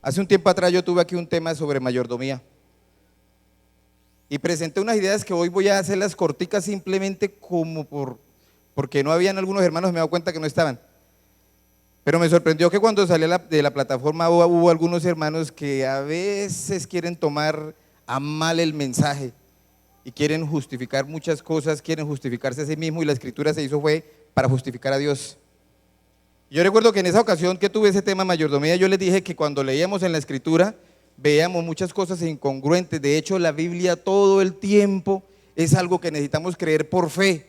Hace un tiempo atrás yo tuve aquí un tema sobre mayordomía y presenté unas ideas que hoy voy a hacerlas corticas simplemente porque no habían algunos hermanos, me he dado cuenta que no estaban. Pero me sorprendió que cuando salí de la plataforma hubo algunos hermanos que a veces quieren tomar a mal el mensaje y quieren justificar muchas cosas, quieren justificarse a sí mismo, y la escritura se hizo fue para justificar a Dios. Yo recuerdo que en esa ocasión que tuve ese tema mayordomía, yo les dije que cuando leíamos en la escritura veíamos muchas cosas incongruentes. De hecho, la Biblia todo el tiempo es algo que necesitamos creer por fe,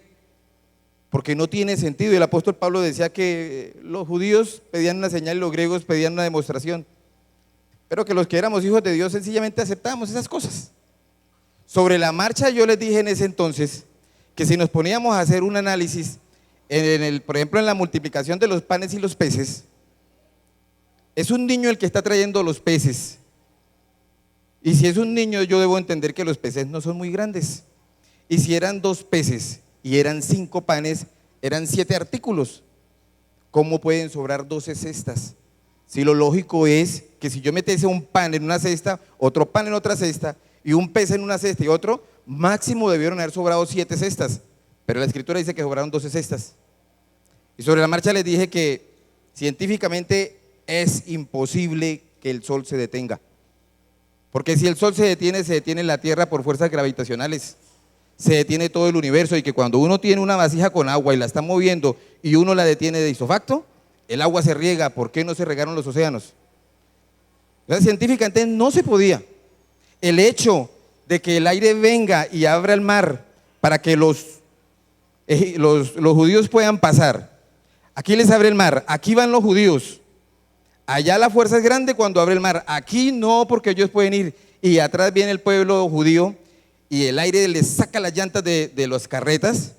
porque no tiene sentido. Y el apóstol Pablo decía que los judíos pedían una señal y los griegos pedían una demostración, pero que los que éramos hijos de Dios sencillamente aceptábamos esas cosas. Sobre la marcha yo les dije en ese entonces que si nos poníamos a hacer un análisis por ejemplo, en la multiplicación de los panes y los peces, es un niño el que está trayendo los peces. Y si es un niño, yo debo entender que los peces no son muy grandes. Y si eran 2 peces y eran 5 panes, eran 7 artículos. ¿Cómo pueden sobrar 12 cestas? Si lo lógico es que si yo metiese un pan en una cesta, otro pan en otra cesta, y un pez en una cesta y otro, máximo debieron haber sobrado 7 cestas. Pero la escritura dice que sobraron 12 cestas. Y sobre la marcha les dije que científicamente es imposible que el sol se detenga. Porque si el sol se detiene la tierra por fuerzas gravitacionales, se detiene todo el universo, y que cuando uno tiene una vasija con agua y la está moviendo y uno la detiene de isofacto, el agua se riega. ¿Por qué no se regaron los océanos? Entonces, científicamente no se podía. El hecho de que el aire venga y abra el mar para que los judíos puedan pasar. Aquí les abre el mar, aquí van los judíos. Allá la fuerza es grande cuando abre el mar, aquí no, porque ellos pueden ir. Y atrás viene el pueblo judío y el aire les saca las llantas de las carretas,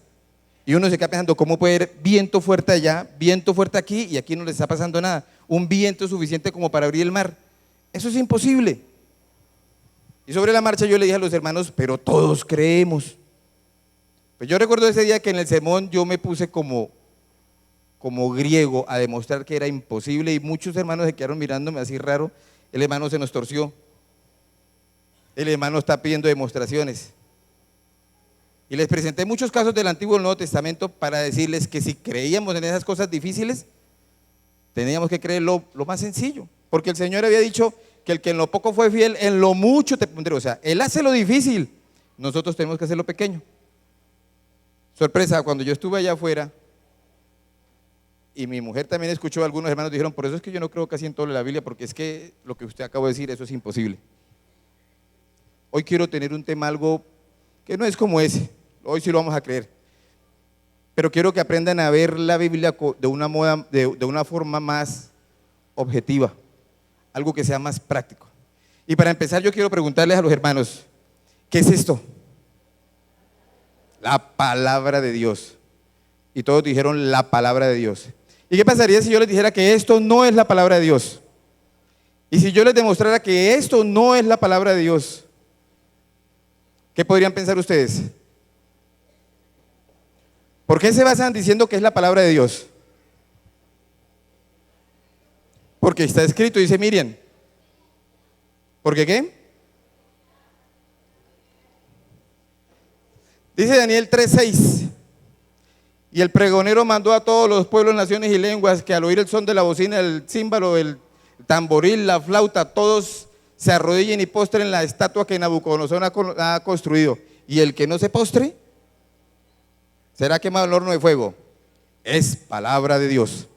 y uno se queda pensando, ¿cómo puede haber viento fuerte allá, viento fuerte aquí, y aquí no les está pasando nada? Un viento suficiente como para abrir el mar. Eso es imposible. Y sobre la marcha yo le dije a los hermanos, pero todos creemos. Pues yo recuerdo ese día que en el sermón yo me puse como griego a demostrar que era imposible, y muchos hermanos se quedaron mirándome así raro. El hermano se nos torció. El hermano está pidiendo demostraciones. Y les presenté muchos casos del Antiguo y Nuevo Testamento para decirles que si creíamos en esas cosas difíciles, teníamos que creer lo más sencillo. Porque el Señor había dicho que el que en lo poco fue fiel, en lo mucho te pondré. O sea, Él hace lo difícil, nosotros tenemos que hacer lo pequeño. Sorpresa, cuando yo estuve allá afuera, y mi mujer también escuchó, algunos hermanos dijeron, por eso es que yo no creo casi en todo de la Biblia, porque es que lo que usted acabó de decir, eso es imposible. Hoy quiero tener un tema algo que no es como ese, hoy sí lo vamos a creer, pero quiero que aprendan a ver la Biblia de una forma más objetiva, algo que sea más práctico. Y para empezar yo quiero preguntarles a los hermanos, ¿qué es esto? La palabra de Dios. Y todos dijeron la palabra de Dios. ¿Y qué pasaría si yo les dijera que esto no es la palabra de Dios? Y si yo les demostrara que esto no es la palabra de Dios, ¿qué podrían pensar ustedes? ¿Por qué se basan diciendo que es la palabra de Dios? Porque está escrito, dice Miriam. ¿Por qué qué? Dice Daniel 3:6. Y el pregonero mandó a todos los pueblos, naciones y lenguas que al oír el son de la bocina, el címbalo, el tamboril, la flauta, todos se arrodillen y postren la estatua que Nabucodonosor ha construido. Y el que no se postre será quemado en el horno de fuego. Es palabra de Dios.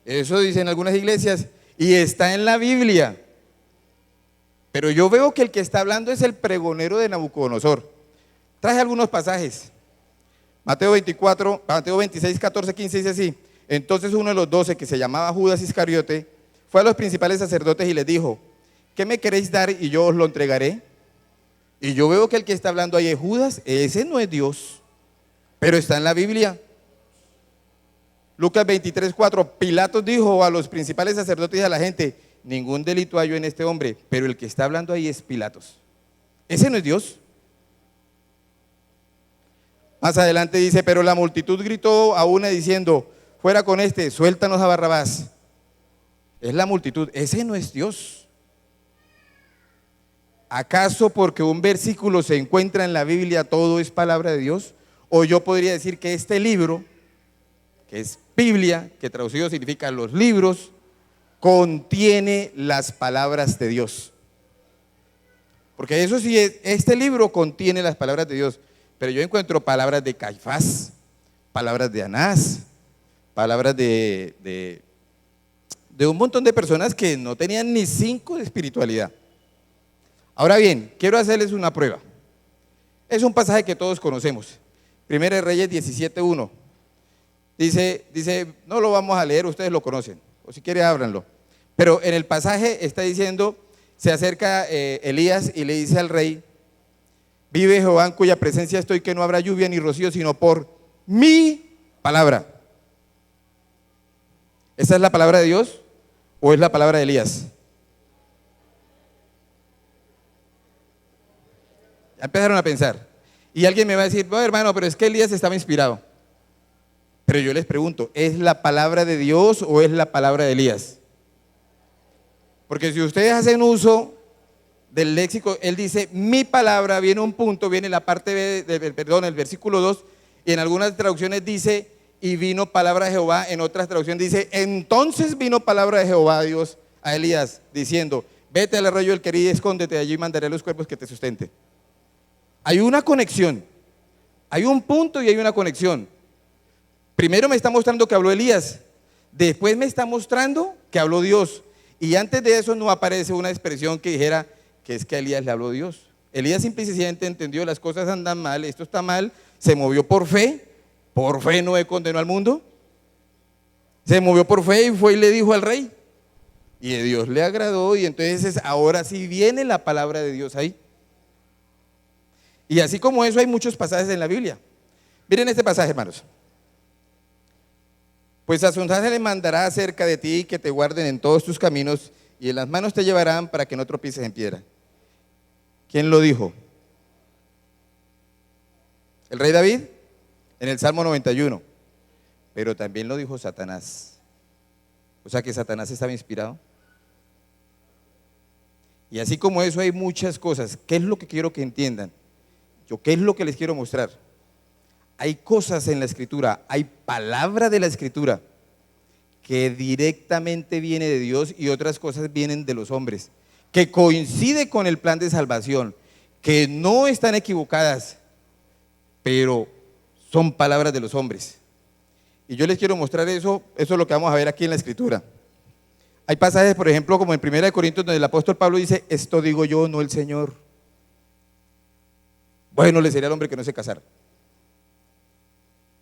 Eso dicen algunas iglesias y está en la Biblia. Pero yo veo que el que está hablando es el pregonero de Nabucodonosor. Traje algunos pasajes. Mateo 26, 14, 15 dice así: entonces uno de los 12, que se llamaba Judas Iscariote, fue a los principales sacerdotes y les dijo, ¿qué me queréis dar y yo os lo entregaré? Y yo veo que el que está hablando ahí es Judas. Ese no es Dios, pero está en la Biblia. Lucas 23, 4, Pilatos dijo a los principales sacerdotes y a la gente, ningún delito hallo en este hombre, pero el que está hablando ahí es Pilatos. Ese no es Dios. Más adelante dice, pero la multitud gritó a una diciendo, fuera con este, suéltanos a Barrabás. es la multitud. Ese no es Dios. ¿Acaso porque un versículo se encuentra en la Biblia todo es palabra de Dios? O yo podría decir que este libro, que es Biblia, que traducido significa los libros, contiene las palabras de Dios. Porque eso sí, este libro contiene las palabras de Dios, pero yo encuentro palabras de Caifás, palabras de Anás, palabras de un montón de personas que no tenían ni 5 de espiritualidad. Ahora bien, quiero hacerles una prueba. Es un pasaje que todos conocemos. Primera de Reyes 17:1. Dice, no lo vamos a leer, ustedes lo conocen, o si quieren ábranlo. Pero en el pasaje está diciendo, se acerca Elías y le dice al rey: vive Jehová en cuya presencia estoy, que no habrá lluvia ni rocío, sino por mi palabra. ¿Esa es la palabra de Dios o es la palabra de Elías? Ya empezaron a pensar. Y alguien me va a decir, no, hermano, pero es que Elías estaba inspirado. Pero yo les pregunto, ¿es la palabra de Dios o es la palabra de Elías? Porque si ustedes hacen uso del léxico, él dice, mi palabra, viene un punto, viene la parte B, el versículo 2, y en algunas traducciones dice, y vino palabra de Jehová, en otras traducciones dice, entonces vino palabra de Jehová Dios a Elías, diciendo, vete al arroyo del Querí, escóndete allí y mandaré los cuerpos que te sustenten. Hay una conexión, hay un punto y hay una conexión. Primero me está mostrando que habló Elías, después me está mostrando que habló Dios, y antes de eso no aparece una expresión que dijera que es que a Elías le habló Dios. Elías simple y sencillamente entendió, las cosas andan mal, esto está mal, se movió por fe Noé condenó al mundo, se movió por fe y fue y le dijo al rey, y de Dios le agradó, y entonces ahora sí viene la palabra de Dios ahí. Y así como eso hay muchos pasajes en la Biblia. Miren este pasaje, hermanos. Pues a sus ángeles mandará acerca de ti que te guarden en todos tus caminos, y en las manos te llevarán para que no tropieces en piedra. ¿Quién lo dijo? ¿El rey David? En el Salmo 91. Pero también lo dijo Satanás. O sea que Satanás estaba inspirado. Y así como eso hay muchas cosas. ¿Qué es lo que quiero que entiendan? ¿Qué es lo que les quiero mostrar? Hay cosas en la Escritura, hay palabra de la Escritura que directamente viene de Dios y otras cosas vienen de los hombres, que coincide con el plan de salvación, que no están equivocadas, pero son palabras de los hombres. Y yo les quiero mostrar eso es lo que vamos a ver aquí en la Escritura. Hay pasajes, por ejemplo, como en 1 Corintios, donde el apóstol Pablo dice, esto digo yo, no el Señor. Bueno le sería al hombre que no se casara.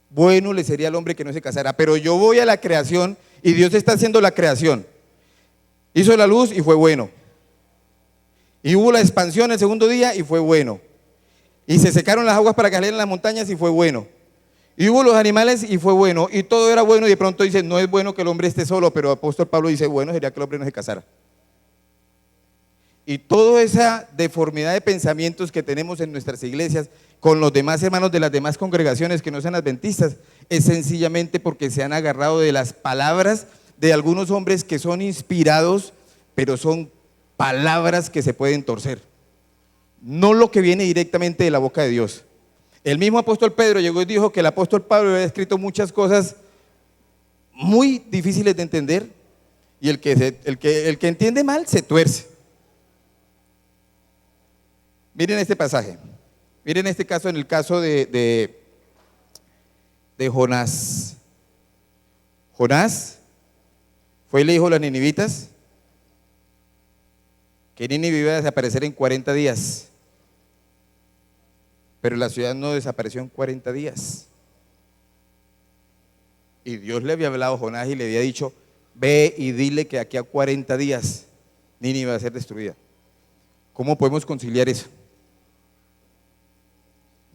Bueno le sería al hombre que no se casara, pero yo voy a la creación y Dios está haciendo la creación. Hizo la luz y fue bueno. Y hubo la expansión el segundo día y fue bueno. Y se secaron las aguas para que salieran las montañas y fue bueno. Y hubo los animales y fue bueno. Y todo era bueno y de pronto dice, no es bueno que el hombre esté solo, pero el apóstol Pablo dice, bueno sería que el hombre no se casara. Y toda esa deformidad de pensamientos que tenemos en nuestras iglesias con los demás hermanos de las demás congregaciones que no sean adventistas es sencillamente porque se han agarrado de las palabras de algunos hombres que son inspirados, pero son palabras que se pueden torcer, no lo que viene directamente de la boca de Dios. El mismo apóstol Pedro llegó y dijo que el apóstol Pablo había escrito muchas cosas muy difíciles de entender y el que entiende mal se tuerce. Miren este pasaje, miren este caso, en el caso de Jonás. Jonás fue y le dijo a las ninivitas que Nínive iba a desaparecer en 40 días, pero la ciudad no desapareció en 40 días. Y Dios le había hablado a Jonás y le había dicho, ve y dile que aquí a 40 días Nínive va a ser destruida. ¿Cómo podemos conciliar eso?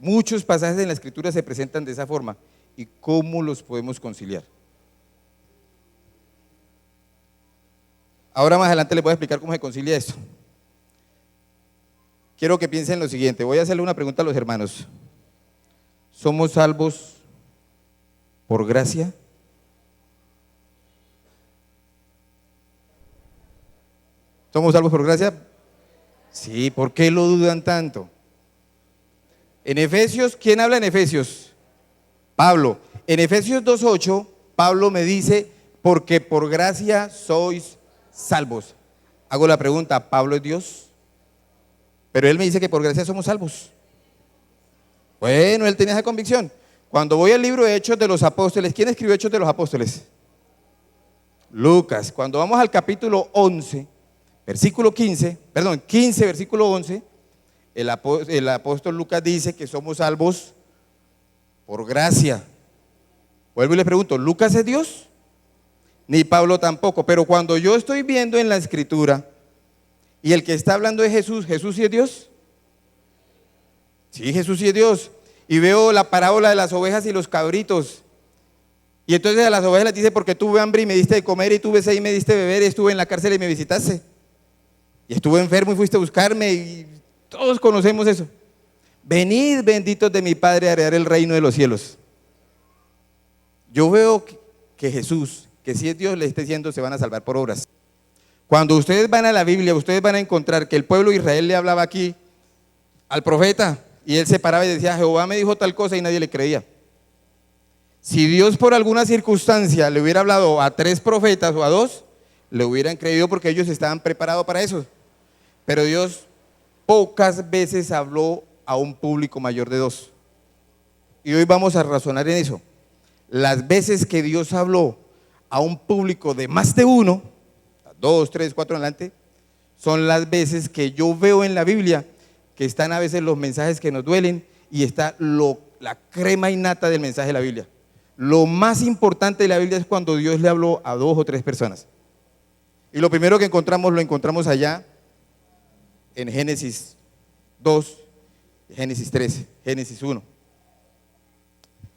Muchos pasajes en la Escritura se presentan de esa forma. ¿Y cómo los podemos conciliar? Ahora más adelante les voy a explicar cómo se concilia esto. Quiero que piensen lo siguiente. Voy a hacerle una pregunta a los hermanos. ¿Somos salvos por gracia? ¿Somos salvos por gracia? Sí, ¿por qué lo dudan tanto? En Efesios, ¿quién habla en Efesios? Pablo. En Efesios 2:8, Pablo me dice, porque por gracia sois salvos. Hago la pregunta, ¿Pablo es Dios? Pero él me dice que por gracia somos salvos. Bueno, él tenía esa convicción. Cuando voy al libro de Hechos de los Apóstoles, ¿quién escribió Hechos de los Apóstoles? Lucas. Cuando vamos al capítulo 11, versículo 15, perdón, 15, versículo 11, el apóstol Lucas dice que somos salvos por gracia. Vuelvo y le pregunto, ¿Lucas es Dios? Ni Pablo tampoco. Pero cuando yo estoy viendo en la escritura y el que está hablando es Jesús, ¿Jesús sí es Dios? Sí, Jesús sí es Dios. Y veo la parábola de las ovejas y los cabritos. Y entonces a las ovejas les dice, porque tuve hambre y me diste de comer, y tuve sed y me diste de beber, y estuve en la cárcel y me visitaste. Y estuve enfermo y fuiste a buscarme, y todos conocemos eso. Venid, benditos de mi Padre, a heredar el reino de los cielos. Yo veo que Jesús, que si es Dios, le está diciendo se van a salvar por obras. Cuando ustedes van a la Biblia, ustedes van a encontrar que el pueblo de Israel le hablaba aquí al profeta, y él se paraba y decía, Jehová me dijo tal cosa, y nadie le creía. Si Dios por alguna circunstancia le hubiera hablado a 3 profetas o a 2, le hubieran creído porque ellos estaban preparados para eso. Pero Dios pocas veces habló a un público mayor de 2. Y hoy vamos a razonar en eso. Las veces que Dios habló a un público de más de 1, 2, 3, 4 en adelante, son las veces que yo veo en la Biblia que están a veces los mensajes que nos duelen y está la crema innata del mensaje de la Biblia. Lo más importante de la Biblia es cuando Dios le habló a 2 o 3 personas. Y lo primero que encontramos, lo encontramos allá en Génesis 2, Génesis 3, Génesis 1.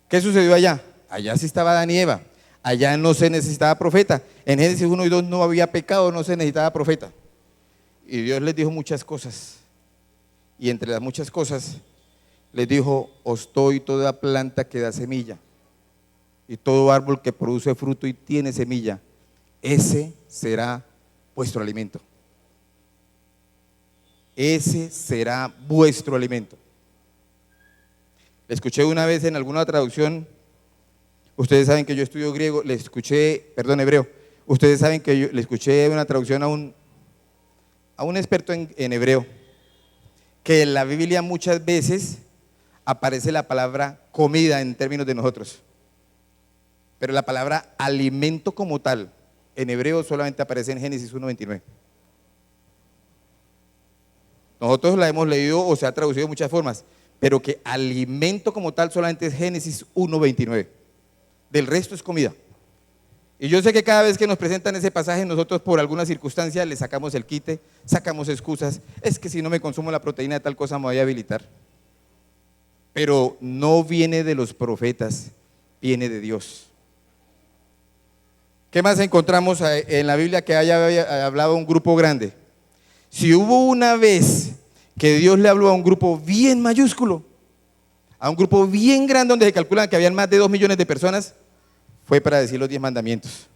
¿Qué sucedió allá? Allá sí estaba Adán y Eva. Allá no se necesitaba profeta. En Génesis 1 y 2 no había pecado, no se necesitaba profeta. Y Dios les dijo muchas cosas. Y entre las muchas cosas les dijo, os doy toda planta que da semilla y todo árbol que produce fruto y tiene semilla, ese será vuestro alimento. Ese será vuestro alimento. Le escuché una vez en alguna traducción, ustedes saben que yo estudio griego, hebreo. Ustedes saben que yo le escuché una traducción a un experto en hebreo, que en la Biblia muchas veces aparece la palabra comida en términos de nosotros, pero la palabra alimento como tal en hebreo solamente aparece en Génesis 1:29. Nosotros la hemos leído o se ha traducido de muchas formas, pero que alimento como tal solamente es Génesis 1:29. Del resto es comida. Y yo sé que cada vez que nos presentan ese pasaje, nosotros por alguna circunstancia le sacamos el quite, sacamos excusas. Es que si no me consumo la proteína de tal cosa me voy a habilitar. Pero no viene de los profetas, viene de Dios. ¿Qué más encontramos en la Biblia que haya hablado a un grupo grande? Si hubo una vez que Dios le habló a un grupo bien mayúsculo, a un grupo bien grande donde se calcula que habían más de 2 millones de personas, fue para decir los 10 mandamientos.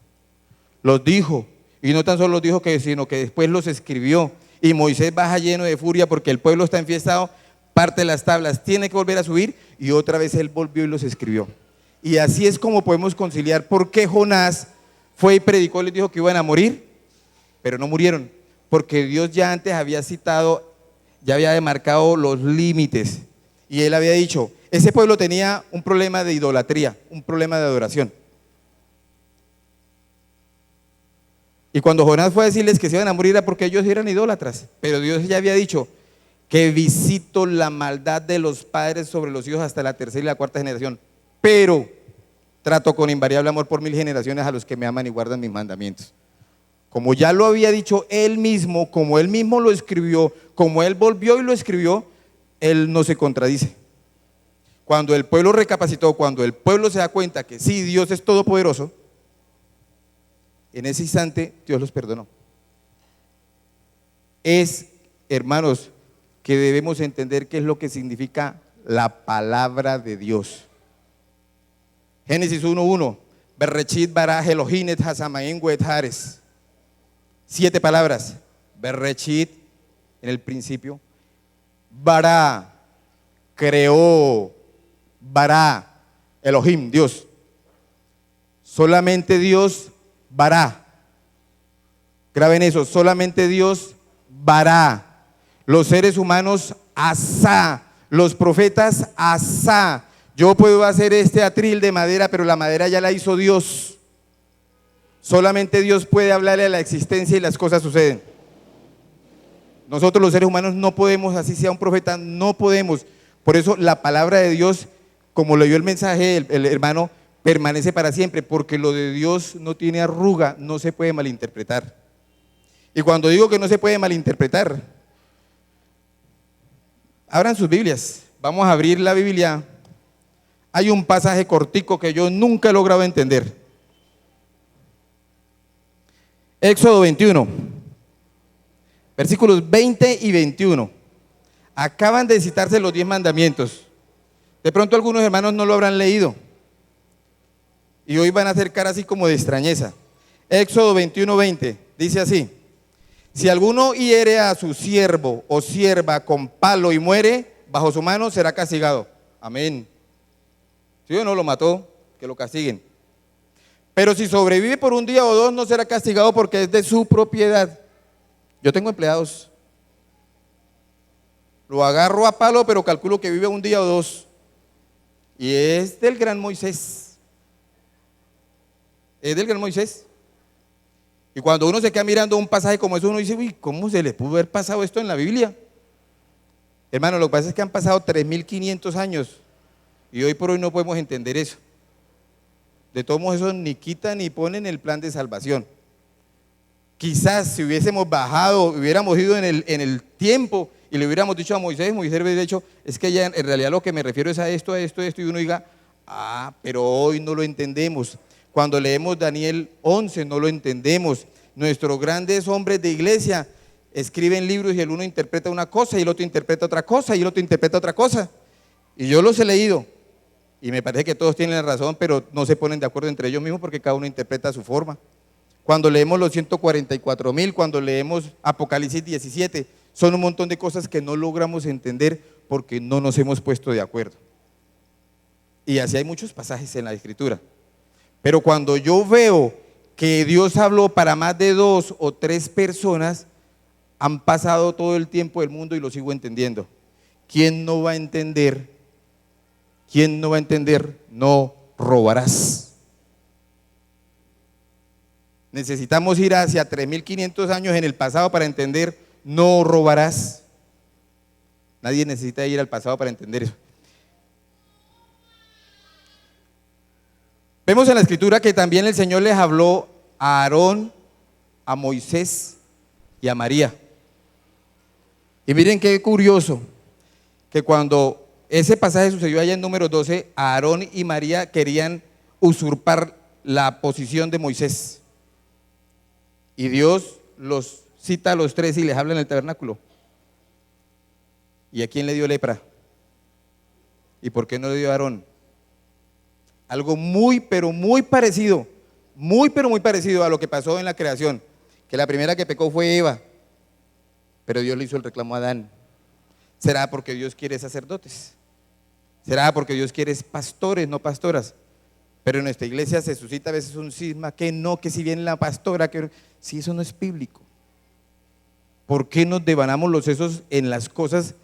Los dijo, y no tan solo los dijo, sino que después los escribió. Y Moisés baja lleno de furia porque el pueblo está enfiestado, parte las tablas, tiene que volver a subir, y otra vez él volvió y los escribió. Y así es como podemos conciliar por qué Jonás fue y predicó, les dijo que iban a morir, pero no murieron, porque Dios ya antes había citado, ya había demarcado los límites, y él había dicho, ese pueblo tenía un problema de idolatría, un problema de adoración. Y cuando Jonás fue a decirles que se iban a morir era porque ellos eran idólatras, pero Dios ya había dicho que visito la maldad de los padres sobre los hijos hasta la 3ª y la 4ª generación, pero trato con invariable amor por 1000 generaciones a los que me aman y guardan mis mandamientos. Como ya lo había dicho él mismo, como él mismo lo escribió, como él volvió y lo escribió, él no se contradice. Cuando el pueblo recapacitó, cuando el pueblo se da cuenta que sí, Dios es todopoderoso, en ese instante Dios los perdonó. Es, hermanos, que debemos entender qué es lo que significa la palabra de Dios. Génesis 1:1, Berrechit bara Elohim et Hasamaim et Hares. 7 palabras. Bereshit, en el principio. Bara, creó. Bara, Elohim, Dios. Solamente Dios, Bara. Graben eso, solamente Dios, Bara. Los seres humanos, Asá. Los profetas, Asá. Yo puedo hacer este atril de madera, pero la madera ya la hizo Dios. Solamente Dios puede hablarle a la existencia y las cosas suceden. Nosotros los seres humanos no podemos, así sea un profeta, no podemos. Por eso la palabra de Dios, como leyó el mensaje el hermano, permanece para siempre, porque lo de Dios no tiene arruga, no se puede malinterpretar. Y cuando digo que no se puede malinterpretar, abran sus Biblias, vamos a abrir la Biblia. Hay un pasaje cortico que yo nunca he logrado entender. Éxodo 21, versículos 20 y 21. Acaban de citarse los 10 mandamientos. De pronto algunos hermanos no lo habrán leído y hoy van a hacer cara así como de extrañeza. Éxodo 21, 20, dice así: si alguno hiere a su siervo o sierva con palo y muere, bajo su mano será castigado. Amén. Si o no lo mató, que lo castiguen. Pero si sobrevive por un día o dos, no será castigado porque es de su propiedad. Yo tengo empleados. Lo agarro a palo, pero calculo que vive un día o dos. Y es del gran Moisés. Es del gran Moisés. Y cuando uno se queda mirando un pasaje como eso, uno dice, uy, ¿cómo se le pudo haber pasado esto en la Biblia? Hermano, lo que pasa es que han pasado 3.500 años y hoy por hoy no podemos entender eso. De todos modos, eso ni quita ni pone en el plan de salvación. Quizás si hubiésemos bajado, hubiéramos ido en el tiempo y le hubiéramos dicho a Moisés, Moisés hubiera dicho, es que ya en realidad lo que me refiero es a esto, y uno diga, pero hoy no lo entendemos. Cuando leemos Daniel 11 no lo entendemos. Nuestros grandes hombres de iglesia escriben libros y el uno interpreta una cosa y el otro interpreta otra cosa y el otro interpreta otra cosa. Y yo los he leído y me parece que todos tienen razón, pero no se ponen de acuerdo entre ellos mismos porque cada uno interpreta a su forma. Cuando leemos los 144.000, cuando leemos Apocalipsis 17, son un montón de cosas que no logramos entender porque no nos hemos puesto de acuerdo. Y así hay muchos pasajes en la Escritura. Pero cuando yo veo que Dios habló para más de 2 o 3 personas, han pasado todo el tiempo del mundo y lo sigo entendiendo. ¿Quién no va a entender? ¿Quién no va a entender? No robarás. Necesitamos ir hacia 3.500 años en el pasado para entender no robarás. Nadie necesita ir al pasado para entender eso. Vemos en la Escritura que también el Señor les habló a Aarón, a Moisés y a María. Y miren qué curioso, que cuando ese pasaje sucedió allá en Números 12, Aarón y María querían usurpar la posición de Moisés. Y Dios los cita a los 3 y les habla en el tabernáculo. ¿Y a quién le dio lepra? ¿Y por qué no le dio a Aarón? Algo muy, pero muy parecido a lo que pasó en la creación, que la primera que pecó fue Eva, pero Dios le hizo el reclamo a Adán. ¿Será porque Dios quiere sacerdotes? ¿Será porque Dios quiere pastores, no pastoras? Pero en nuestra iglesia se suscita a veces un cisma, que no, que si viene la pastora, que si eso no es bíblico. ¿Por qué nos devanamos los sesos en las cosas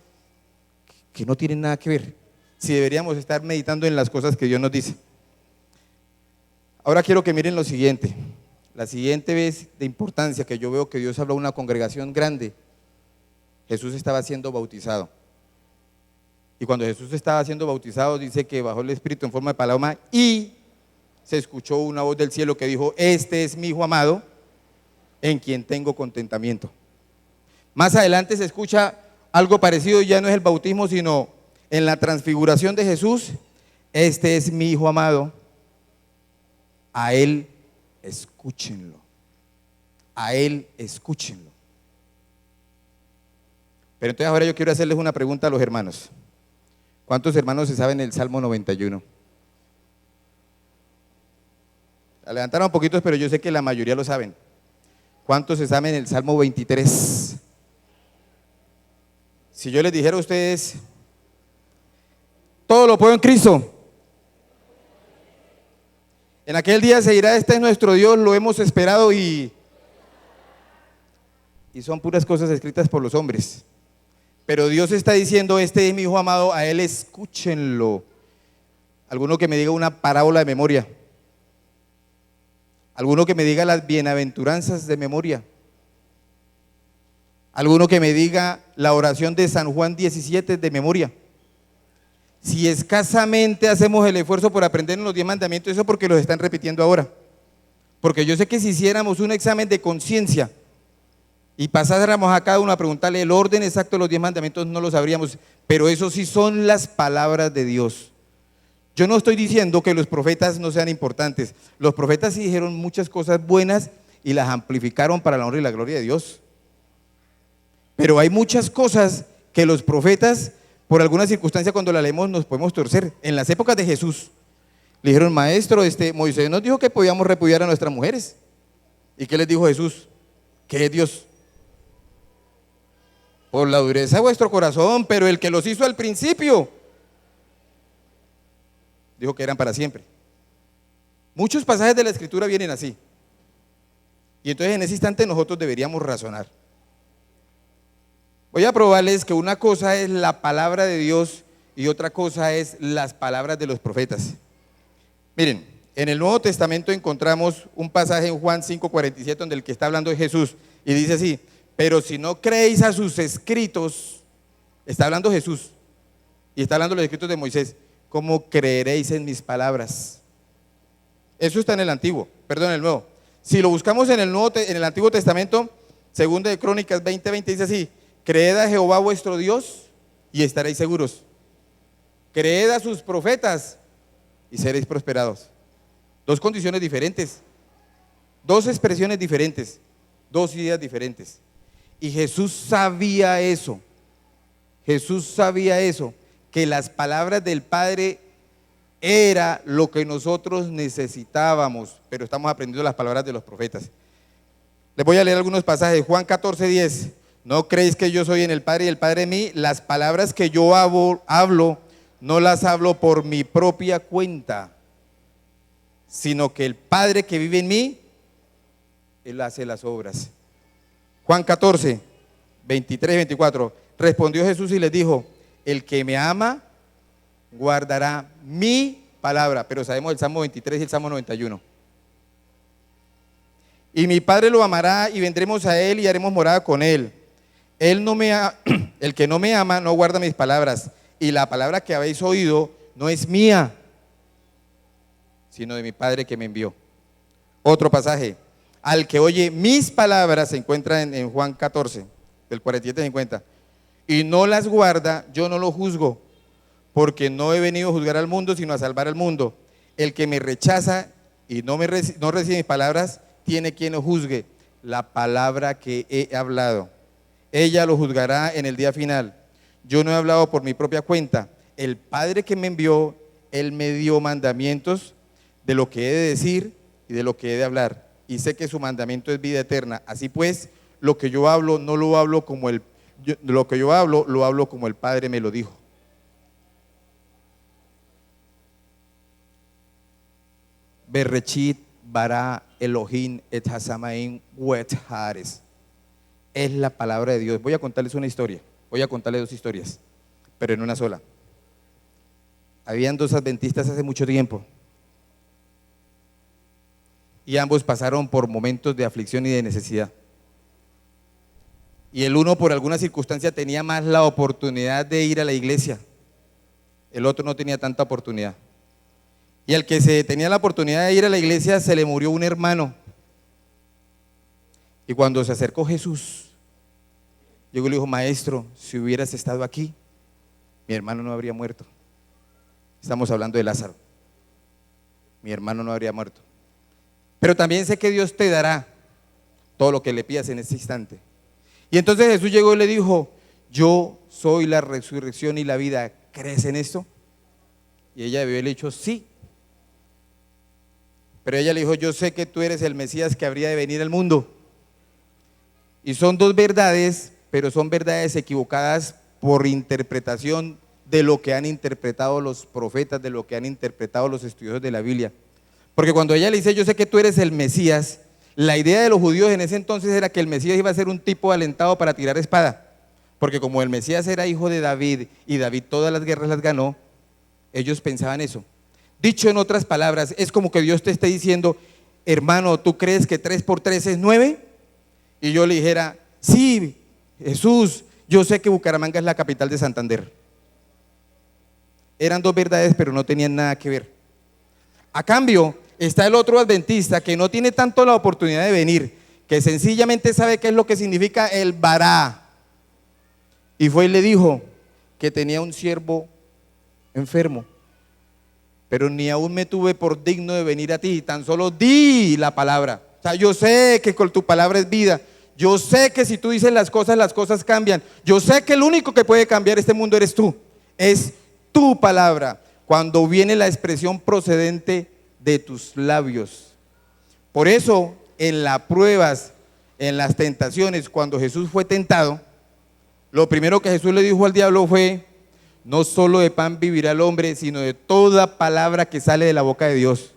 que no tienen nada que ver? Si deberíamos estar meditando en las cosas que Dios nos dice. Ahora quiero que miren lo siguiente. La siguiente vez de importancia que yo veo que Dios habló a una congregación grande, Jesús estaba siendo bautizado. Y cuando Jesús estaba siendo bautizado, dice que bajó el Espíritu en forma de paloma y se escuchó una voz del cielo que dijo: este es mi Hijo amado, en quien tengo contentamiento. Más adelante se escucha algo parecido, ya no es el bautismo, sino en la transfiguración de Jesús: este es mi Hijo amado, a Él escúchenlo. A Él escúchenlo. Pero entonces ahora yo quiero hacerles una pregunta a los hermanos. ¿Cuántos hermanos se saben el Salmo 91? La levantaron poquitos, pero yo sé que la mayoría lo saben. ¿Cuántos se saben el Salmo 23? Si yo les dijera a ustedes, todo lo puedo en Cristo. En aquel día se dirá, este es nuestro Dios, lo hemos esperado y son puras cosas escritas por los hombres. Pero Dios está diciendo, este es mi hijo amado, a él escúchenlo. Alguno que me diga una parábola de memoria. Alguno que me diga las bienaventuranzas de memoria. Alguno que me diga la oración de San Juan 17 de memoria. Si escasamente hacemos el esfuerzo por aprender los 10 mandamientos, eso porque los están repitiendo ahora. Porque yo sé que si hiciéramos un examen de conciencia y pasáramos a cada uno a preguntarle el orden exacto de los 10 mandamientos, no lo sabríamos, pero eso sí son las palabras de Dios. Yo no estoy diciendo que los profetas no sean importantes. Los profetas sí dijeron muchas cosas buenas y las amplificaron para la honra y la gloria de Dios. Pero hay muchas cosas que los profetas, por alguna circunstancia, cuando la leemos nos podemos torcer. En las épocas de Jesús le dijeron, maestro, Moisés nos dijo que podíamos repudiar a nuestras mujeres. ¿Y qué les dijo Jesús? ¿Qué es Dios? Por la dureza de vuestro corazón, pero el que los hizo al principio dijo que eran para siempre. Muchos pasajes de la Escritura vienen así. Y entonces en ese instante nosotros deberíamos razonar. Voy a probarles que una cosa es la palabra de Dios y otra cosa es las palabras de los profetas. Miren, en el Nuevo Testamento encontramos un pasaje en Juan 5:47 donde el que está hablando es Jesús y dice así, pero si no creéis a sus escritos, está hablando Jesús y está hablando los escritos de Moisés, ¿cómo creeréis en mis palabras? Eso está en el Nuevo. Si lo buscamos en el Antiguo Testamento, segunda de Crónicas 20:20 dice así, creed a Jehová vuestro Dios y estaréis seguros. Creed a sus profetas y seréis prosperados. Dos condiciones diferentes, dos expresiones diferentes, dos ideas diferentes. Y Jesús sabía eso. Jesús sabía eso, que las palabras del Padre era lo que nosotros necesitábamos, pero estamos aprendiendo las palabras de los profetas. Les voy a leer algunos pasajes. Juan 14:10. ¿No creéis que yo soy en el Padre y el Padre en mí? Las palabras que yo hablo, no las hablo por mi propia cuenta, sino que el Padre que vive en mí, Él hace las obras. Juan 14:23-24. Respondió Jesús y les dijo, el que me ama, guardará mi palabra. Pero sabemos el Salmo 23 y el Salmo 91. Y mi Padre lo amará y vendremos a Él y haremos morada con Él. El que no me ama no guarda mis palabras, y la palabra que habéis oído no es mía, sino de mi Padre que me envió. Otro pasaje, al que oye mis palabras, se encuentra en Juan 14, del 47 al 50, y no las guarda, yo no lo juzgo, porque no he venido a juzgar al mundo, sino a salvar al mundo. El que me rechaza y no recibe mis palabras, tiene quien lo juzgue, la palabra que he hablado. Ella lo juzgará en el día final. Yo no he hablado por mi propia cuenta. El Padre que me envió, Él me dio mandamientos de lo que he de decir y de lo que he de hablar. Y sé que su mandamiento es vida eterna. Así pues, lo que yo hablo, no lo hablo como lo que yo hablo, lo hablo como el Padre me lo dijo. Berrechit bara Elohim et hasamaim wet hares. Es la palabra de Dios. Voy a contarles una historia. Voy a contarles dos historias, pero en una sola. Habían dos adventistas hace mucho tiempo y ambos pasaron por momentos de aflicción y de necesidad. Y el uno por alguna circunstancia tenía más la oportunidad de ir a la iglesia, el otro no tenía tanta oportunidad. Y al que se tenía la oportunidad de ir a la iglesia se le murió un hermano. Y cuando se acercó Jesús, llegó y le dijo, maestro, si hubieras estado aquí, mi hermano no habría muerto. Estamos hablando de Lázaro. Mi hermano no habría muerto. Pero también sé que Dios te dará todo lo que le pidas en ese instante. Y entonces Jesús llegó y le dijo, yo soy la resurrección y la vida. ¿Crees en esto? Y ella debió haberle dicho, sí. Pero ella le dijo, yo sé que tú eres el Mesías que habría de venir al mundo. Y son dos verdades, pero son verdades equivocadas por interpretación de lo que han interpretado los profetas, de lo que han interpretado los estudiosos de la Biblia. Porque cuando ella le dice, yo sé que tú eres el Mesías, la idea de los judíos en ese entonces era que el Mesías iba a ser un tipo alentado para tirar espada. Porque como el Mesías era hijo de David y David todas las guerras las ganó, ellos pensaban eso. Dicho en otras palabras, es como que Dios te esté diciendo, hermano, ¿tú crees que 3 por 3 es 9? Y yo le dijera, sí, Jesús, yo sé que Bucaramanga es la capital de Santander. Eran dos verdades, pero no tenían nada que ver. A cambio, está el otro adventista que no tiene tanto la oportunidad de venir, que sencillamente sabe qué es lo que significa el vará. Y fue y le dijo que tenía un siervo enfermo, pero ni aún me tuve por digno de venir a ti, tan solo di la palabra. O sea, yo sé que con tu palabra es vida, yo sé que si tú dices las cosas cambian, yo sé que el único que puede cambiar este mundo eres tú, es tu palabra, cuando viene la expresión procedente de tus labios. Por eso, en las pruebas, en las tentaciones, cuando Jesús fue tentado, lo primero que Jesús le dijo al diablo fue, no solo de pan vivirá el hombre, sino de toda palabra que sale de la boca de Dios.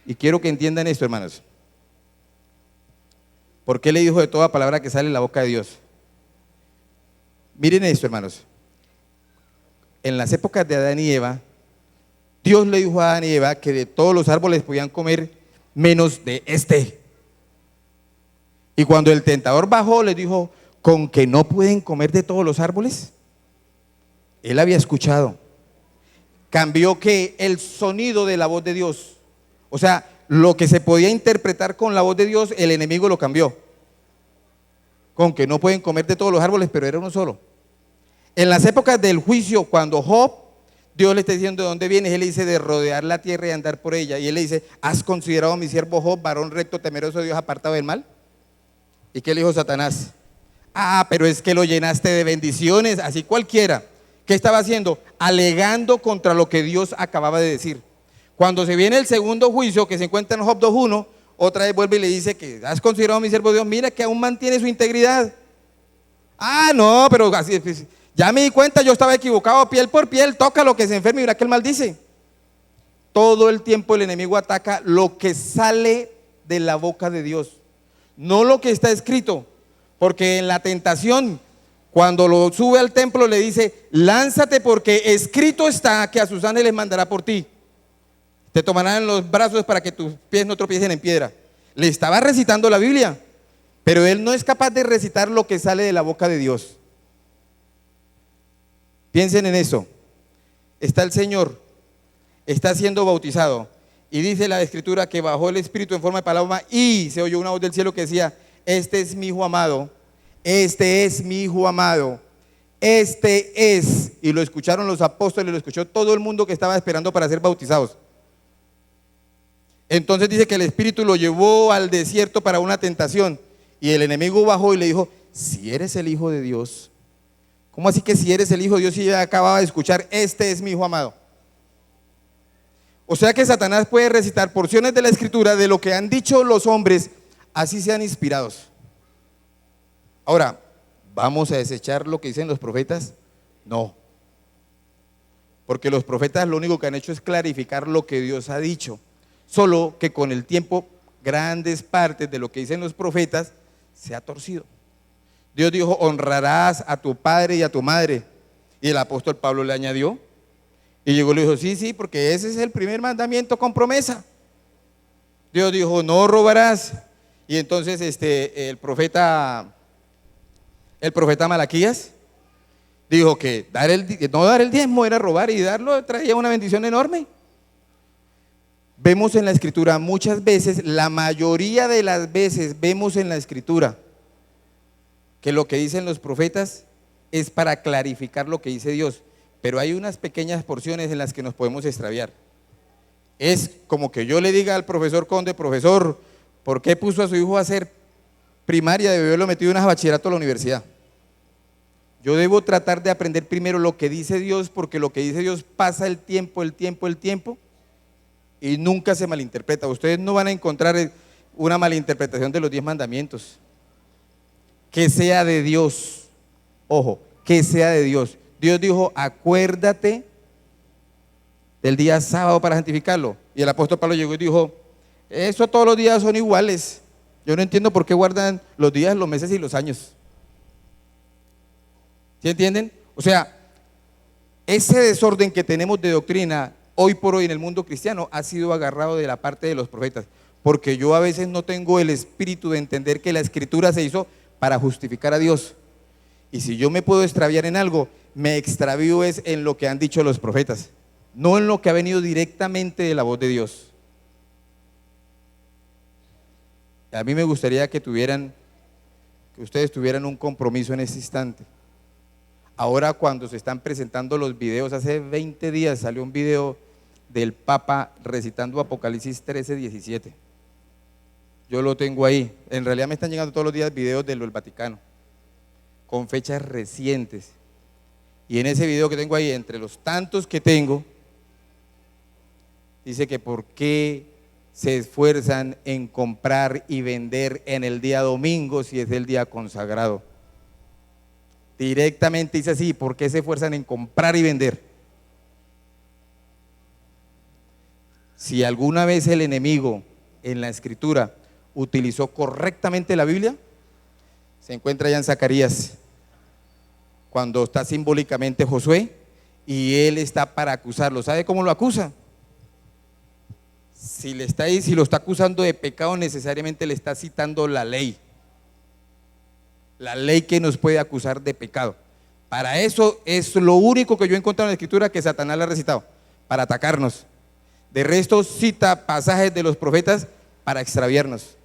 Y quiero que entiendan esto, hermanos. ¿Por qué le dijo de toda palabra que sale de la boca de Dios? Miren esto, hermanos. En las épocas de Adán y Eva, Dios le dijo a Adán y Eva que de todos los árboles podían comer menos de este. Y cuando el tentador bajó, les dijo, ¿con que no pueden comer de todos los árboles? Él había escuchado. Cambió que el sonido de la voz de Dios, o sea, lo que se podía interpretar con la voz de Dios, el enemigo lo cambió. Con que no pueden comer de todos los árboles, pero era uno solo. En las épocas del juicio, cuando Job, Dios le está diciendo de dónde vienes, él le dice de rodear la tierra y andar por ella. Y él le dice, ¿has considerado a mi siervo Job, varón recto, temeroso de Dios, apartado del mal? ¿Y qué le dijo Satanás? Ah, pero es que lo llenaste de bendiciones, así cualquiera. ¿Qué estaba haciendo? Alegando contra lo que Dios acababa de decir. Cuando se viene el segundo juicio, que se encuentra en Job 2:1, otra vez vuelve y le dice que has considerado a mi siervo Dios, mira que aún mantiene su integridad. Ah, no, pero así, ya me di cuenta, yo estaba equivocado, piel por piel, toca lo que se enferme y mira que él maldice. Todo el tiempo el enemigo ataca lo que sale de la boca de Dios, no lo que está escrito, porque en la tentación, cuando lo sube al templo le dice, lánzate porque escrito está que a sus ángeles mandará por ti. Te tomarán en los brazos para que tus pies no tropiecen en piedra. Le estaba recitando la Biblia, pero él no es capaz de recitar lo que sale de la boca de Dios. Piensen en eso. Está el Señor, está siendo bautizado y dice la Escritura que bajó el Espíritu en forma de paloma y se oyó una voz del cielo que decía, este es mi hijo amado, este es mi hijo amado, este es. Y lo escucharon los apóstoles, lo escuchó todo el mundo que estaba esperando para ser bautizados. Entonces dice que el Espíritu lo llevó al desierto para una tentación y el enemigo bajó y le dijo, si eres el Hijo de Dios. ¿Cómo así que si eres el Hijo de Dios? Y ya acababa de escuchar, este es mi hijo amado. O sea que Satanás puede recitar porciones de la Escritura de lo que han dicho los hombres, así sean inspirados. Ahora, ¿vamos a desechar lo que dicen los profetas? No. Porque los profetas lo único que han hecho es clarificar lo que Dios ha dicho. Solo que con el tiempo, grandes partes de lo que dicen los profetas se ha torcido. Dios dijo, honrarás a tu padre y a tu madre. Y el apóstol Pablo le añadió. Y llegó y le dijo, sí, porque ese es el primer mandamiento con promesa. Dios dijo, no robarás. Y entonces el profeta Malaquías dijo que no dar el diezmo era robar y darlo traía una bendición enorme. Vemos en la Escritura muchas veces, la mayoría de las veces vemos en la Escritura que lo que dicen los profetas es para clarificar lo que dice Dios, pero hay unas pequeñas porciones en las que nos podemos extraviar. Es como que yo le diga al profesor Conde, profesor, ¿por qué puso a su hijo a hacer primaria? Debió haberlo metido en un bachillerato a la universidad. Yo debo tratar de aprender primero lo que dice Dios, porque lo que dice Dios pasa el tiempo y nunca se malinterpreta. Ustedes no van a encontrar una malinterpretación de los 10 mandamientos. Que sea de Dios, ojo, que sea de Dios. Dios dijo, acuérdate del día sábado para santificarlo. Y el apóstol Pablo llegó y dijo, eso todos los días son iguales. Yo no entiendo por qué guardan los días, los meses y los años. ¿Sí entienden? O sea, ese desorden que tenemos de doctrina hoy por hoy en el mundo cristiano ha sido agarrado de la parte de los profetas, porque yo a veces no tengo el espíritu de entender que la escritura se hizo para justificar a Dios. Y si yo me puedo extraviar en algo, me extravío es en lo que han dicho los profetas, no en lo que ha venido directamente de la voz de Dios. A mí me gustaría que ustedes tuvieran un compromiso en ese instante. Ahora cuando se están presentando los videos, hace 20 días salió un video del Papa recitando Apocalipsis 13:17. Yo lo tengo ahí. En realidad me están llegando todos los días videos del Vaticano, con fechas recientes. Y en ese video que tengo ahí, entre los tantos que tengo, dice que por qué se esfuerzan en comprar y vender en el día domingo si es el día consagrado. Directamente dice así, ¿por qué se esfuerzan en comprar y vender? Si alguna vez el enemigo en la escritura utilizó correctamente la Biblia, se encuentra ya en Zacarías, cuando está simbólicamente Josué y él está para acusarlo. ¿Sabe cómo lo acusa? Si lo está acusando de pecado, necesariamente le está citando la ley que nos puede acusar de pecado. Para eso es lo único que yo he encontrado en la escritura que Satanás le ha recitado, para atacarnos. De resto cita pasajes de los profetas para extraviarnos.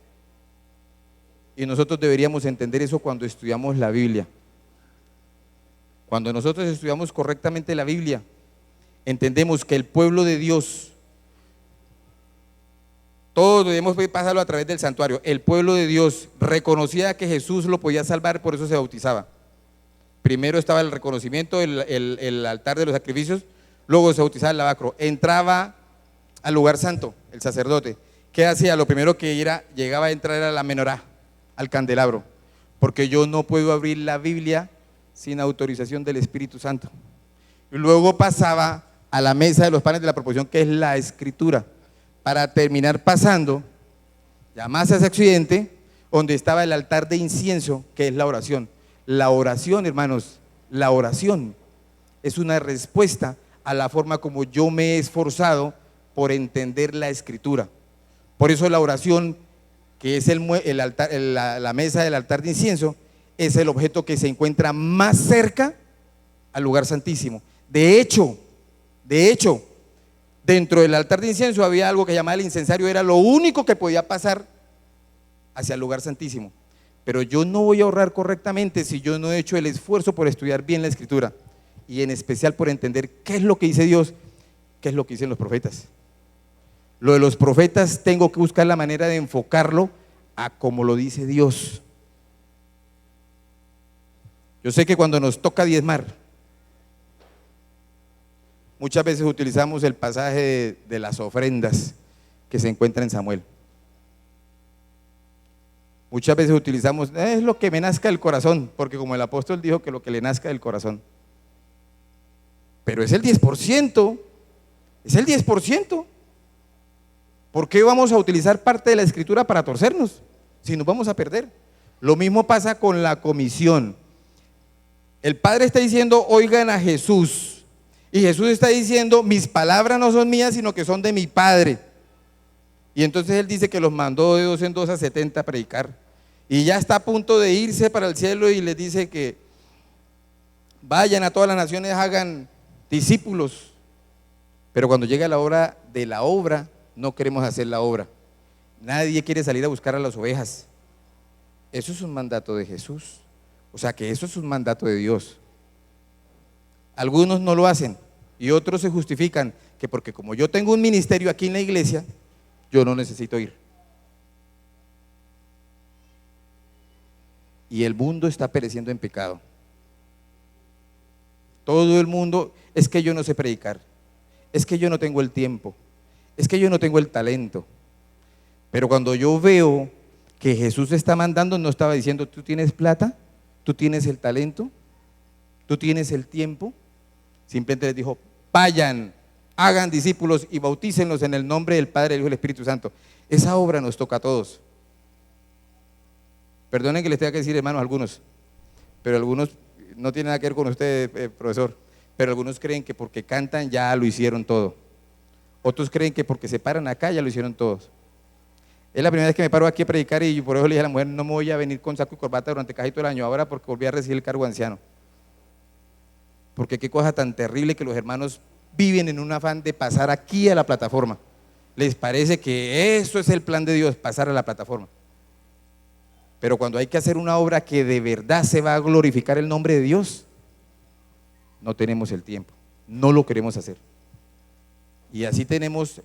Y nosotros deberíamos entender eso cuando estudiamos la Biblia. Cuando nosotros estudiamos correctamente la Biblia, entendemos que el pueblo de Dios, todos debemos pasarlo a través del santuario. El pueblo de Dios reconocía que Jesús lo podía salvar, por eso se bautizaba. Primero estaba el reconocimiento, el altar de los sacrificios, luego se bautizaba el lavacro. Entraba al lugar santo, el sacerdote. ¿Qué hacía? Lo primero que llegaba a entrar era la menorá, al candelabro, porque yo no puedo abrir la Biblia sin autorización del Espíritu Santo. Y luego pasaba a la mesa de los panes de la proposición, que es la escritura, para terminar pasando ya más a ese occidente, donde estaba el altar de incienso, que es la oración. La oración, hermanos, la oración es una respuesta a la forma como yo me he esforzado por entender la escritura. Por eso la oración, que es el altar, la mesa del altar de incienso, es el objeto que se encuentra más cerca al lugar santísimo. De hecho, dentro del altar de incienso había algo que llamaba el incensario, era lo único que podía pasar hacia el lugar santísimo. Pero yo no voy a orar correctamente si yo no he hecho el esfuerzo por estudiar bien la escritura, y en especial por entender qué es lo que dice Dios, qué es lo que dicen los profetas. Lo de los profetas tengo que buscar la manera de enfocarlo a como lo dice Dios. Yo sé que cuando nos toca diezmar, muchas veces utilizamos el pasaje de las ofrendas que se encuentra en Samuel. Muchas veces utilizamos, es lo que me nazca del corazón, porque como el apóstol dijo que lo que le nazca del corazón. Pero es el 10%, es el 10%. ¿Por qué vamos a utilizar parte de la escritura para torcernos si nos vamos a perder? Lo mismo pasa con la comisión. El Padre está diciendo, oigan a Jesús. Y Jesús está diciendo, mis palabras no son mías, sino que son de mi Padre. Y entonces Él dice que los mandó de 2 en 2 a 70 a predicar. Y ya está a punto de irse para el cielo y les dice que vayan a todas las naciones, hagan discípulos. Pero cuando llega la hora de la obra, no queremos hacer la obra. Nadie quiere salir a buscar a las ovejas. Eso es un mandato de Jesús. O sea que eso es un mandato de Dios. Algunos no lo hacen y otros se justifican que porque como yo tengo un ministerio aquí en la iglesia, yo no necesito ir. Y el mundo está pereciendo en pecado. Todo el mundo, es que yo no sé predicar, es que yo no tengo el tiempo, es que yo no tengo el talento. Pero cuando yo veo que Jesús está mandando, no estaba diciendo, ¿tú tienes plata? ¿Tú tienes el talento? Tú tienes el tiempo. Simplemente les dijo, vayan, hagan discípulos y bautícenlos en el nombre del Padre, del Hijo y del Espíritu Santo. Esa obra nos toca a todos. Perdonen que les tenga que decir, hermanos, algunos, pero algunos no tienen nada que ver con usted, profesor, pero algunos creen que porque cantan ya lo hicieron todo. Otros creen que porque se paran acá ya lo hicieron todos. Es la primera vez que me paro aquí a predicar y por eso le dije a la mujer, no me voy a venir con saco y corbata durante casi todo el año, ahora porque volví a recibir el cargo de anciano. Porque qué cosa tan terrible que los hermanos viven en un afán de pasar aquí a la plataforma. Les parece que eso es el plan de Dios, pasar a la plataforma. Pero cuando hay que hacer una obra que de verdad se va a glorificar el nombre de Dios, no tenemos el tiempo, no lo queremos hacer. Y así tenemos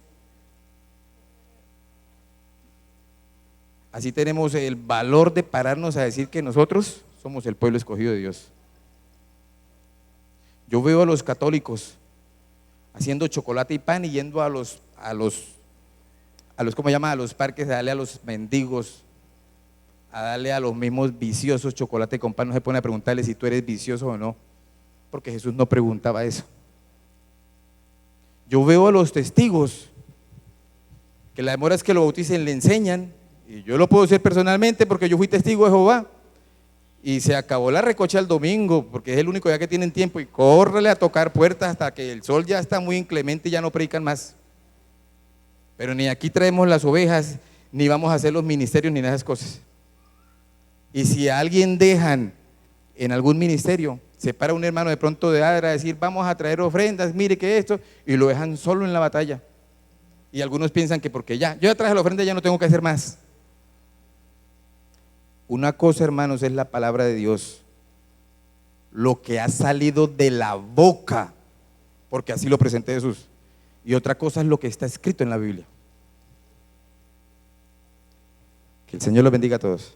el valor de pararnos a decir que nosotros somos el pueblo escogido de Dios. Yo veo a los católicos haciendo chocolate y pan y yendo a los ¿cómo llama? A los parques a darle a los mendigos, a darle a los mismos viciosos chocolate con pan. No se pone a preguntarle si tú eres vicioso o no, porque Jesús no preguntaba eso. Yo veo a los testigos que la demora es que lo bauticen, le enseñan, y yo lo puedo hacer personalmente porque yo fui testigo de Jehová. Y se acabó la recocha el domingo, porque es el único día que tienen tiempo, y córrele a tocar puertas hasta que el sol ya está muy inclemente y ya no predican más. Pero ni aquí traemos las ovejas, ni vamos a hacer los ministerios, ni nada de esas cosas. Y si a alguien dejan en algún ministerio, se para un hermano de pronto de Adra a decir, vamos a traer ofrendas, mire que esto, y lo dejan solo en la batalla. Y algunos piensan que porque yo ya traje la ofrenda, ya no tengo que hacer más. Una cosa, hermanos, es la palabra de Dios, lo que ha salido de la boca, porque así lo presentó Jesús, y otra cosa es lo que está escrito en la Biblia. Que el Señor los bendiga a todos.